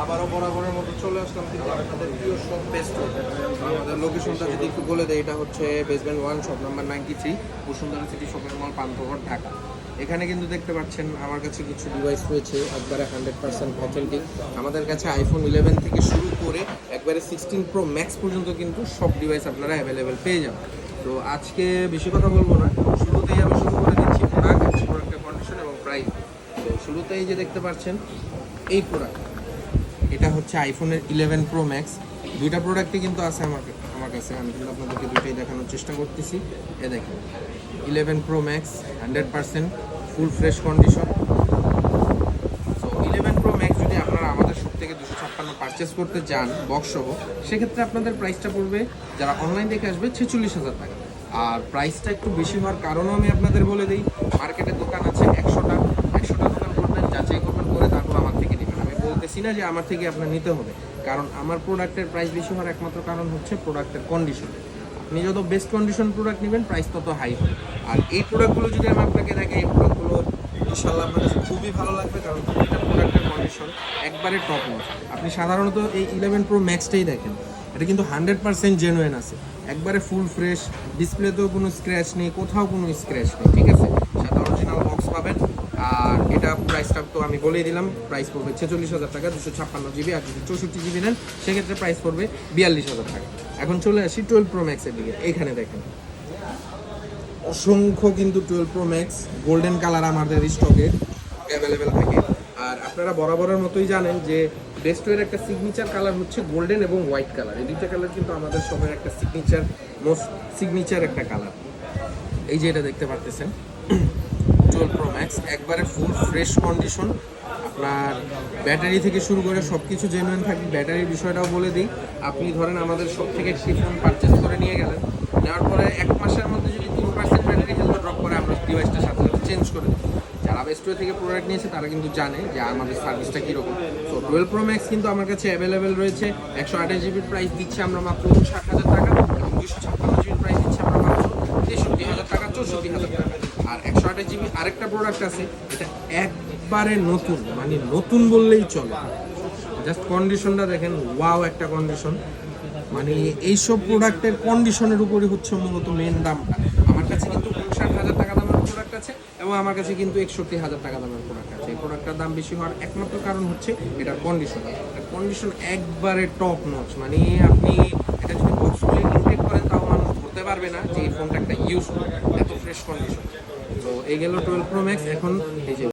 আবারও বরাবরের মতো চলে আসলাম কিন্তু আপনাদের প্রিয় শপ বেস্ট আমাদের লোকেশনটা যদি একটু বলে দেয়, এটা হচ্ছে basement 1 shop number 93, Bashundhara city shopping mall, Panthapath, Dhaka. এখানে কিন্তু দেখতে পাচ্ছেন আমার কাছে কিছু ডিভাইস রয়েছে একবারে 100% অথেন্টিক। আমাদের কাছে আইফোন 11 থেকে শুরু করে একবারে 16 প্রো ম্যাক্স পর্যন্ত কিন্তু সব ডিভাইস আপনারা অ্যাভেলেবেল পেয়ে যাবেন। তো আজকে বেশি কথা বলবো না, শুরুতেই আমি শুরু করে দিচ্ছি প্রোডাক্টের কন্ডিশন এবং প্রাইস। তো শুরুতেই যে দেখতে পাচ্ছেন এই প্রোডাক্ট, এটা হচ্ছে আইফোনের 11 প্রো ম্যাক্স। দুইটা প্রোডাক্টই কিন্তু আছে আমার কাছে, আমি কিন্তু আপনাদেরকে দুইটাই দেখানোর চেষ্টা করতেছি। এ দেখেন 11 pro max 100% full fresh condition. So 11 pro max যদি আপনারা আমাদের সব থেকে 256 পারচেস করতে যান বক্স সহ, সেক্ষেত্রে আপনাদের প্রাইসটা পড়বে, যারা অনলাইন দেখে আসবে, 46,000 টাকা। আর প্রাইসটা একটু বেশি হওয়ার কারণও আমি আপনাদের বলে দিই, মার্কেটে দোকান আছে 100টা দোকান করবেন, যাচাই করবেন, করে তারপর আমার থেকে নেবেন। আমি বলতেছি না যে আমার থেকে আপনার নিতে হবে, কারণ আমার প্রোডাক্টের প্রাইস বেশি হওয়ার একমাত্র কারণ হচ্ছে প্রোডাক্টের কন্ডিশন। আপনি যত বেস্ট কন্ডিশন প্রোডাক্ট নেবেন, প্রাইস তত হাই হবে। আর এই প্রোডাক্টগুলো যদি আমি আপনাকে দেখাই, এই প্রোডাক্টগুলো ইনশাল্লাহ আপনার কাছে খুবই ভালো লাগবে, কারণ প্রত্যেকটা প্রোডাক্টের কন্ডিশন একবারে টপ নচ। আপনি সাধারণত এই 11 প্রো ম্যাক্সটাই দেখেন, এটা কিন্তু 100% জেনুইন আছে, একবারে ফুল ফ্রেশ, ডিসপ্লেতেও কোনো স্ক্র্যাচ নেই, কোথাও কোনো স্ক্র্যাচ নেই, ঠিক আছে। সাথে অরিজিনাল বক্স পাবেন। আর এটা প্রাইসটা তো আমি বলেই দিলাম, প্রাইস পড়বে 46,000 টাকা, 256 জিবি। আর যদি 64 জিবি নেন, সেক্ষেত্রে প্রাইস পড়বে 42,000 টাকা। এখন চলে আসি 12 প্রো ম্যাক্সের দিকে। এইখানে দেখেন অসংখ্য কিন্তু 12 প্রো ম্যাক্স গোল্ডেন কালার আমাদের স্টকে অ্যাভেলেবেল থাকে। আর আপনারা বরাবরের মতোই জানেন যে বেস্টের একটা সিগনেচার কালার হচ্ছে গোল্ডেন এবং হোয়াইট কালার। এই দুইটা কালার কিন্তু আমাদের সবার একটা মোস্ট সিগনেচার একটা কালার। এই যে এটা দেখতে পারতেছেন 12 প্রো ম্যাক্স একবারে ফুল ফ্রেশ কন্ডিশন। আপনার ব্যাটারি থেকে শুরু করে সব কিছু জেনুইন থাকবে। ব্যাটারির বিষয়টাও বলে দিই, আপনি ধরেন আমাদের সব থেকে একটি ফোন পারচেস করে নিয়ে গেলেন, নেওয়ার পরে 1 মাসের মধ্যে যদি 3% ব্যাটারি হেলথ ড্রপ করে, আমরা ডিভাইসটা সাথে সাথে চেঞ্জ করে দিই। যারা বেস্টওয়ে থেকে প্রোডাক্ট নিয়েছে তারা কিন্তু জানে যে আমাদের সার্ভিসটা কীরকম। তো 12 প্রো ম্যাক্স কিন্তু আমার কাছে অ্যাভেলেবেল রয়েছে। 128 জিবির প্রাইস দিচ্ছে আমরা মাত্র 60,000 টাকা, এবং 256 জিবির প্রাইস দিচ্ছে আমরা মাত্র 63,000 টাকা, 64,000 টাকা। আর 128 জিবি আরেকটা প্রোডাক্ট আছে, এটা একবারে নতুন, মানে নতুন বললেই চলে। জাস্ট কন্ডিশনটা দেখেন, ওয়াও একটা কন্ডিশন। মানে এইসব প্রোডাক্টের কন্ডিশনের উপরই হচ্ছে মূলত মেন দামটা। আমার কাছে কিন্তু 59,000 টাকা দামের প্রোডাক্ট আছে, এবং আমার কাছে কিন্তু 61,000 টাকা দামের প্রোডাক্ট আছে। এই প্রোডাক্টটার দাম বেশি হওয়ার একমাত্র কারণ হচ্ছে এটার কন্ডিশন। কন্ডিশন একবারে টপ নচ। মানে আপনি এটা যদি বক্স খুলে ইনটেক করেন, তাও মানুষ ধরতে পারবে না যে এই ফোনটা একটা ইউজ, এত ফ্রেশ কন্ডিশন। তো এই গেল 12 প্রো ম্যাক্স। এখন এই যে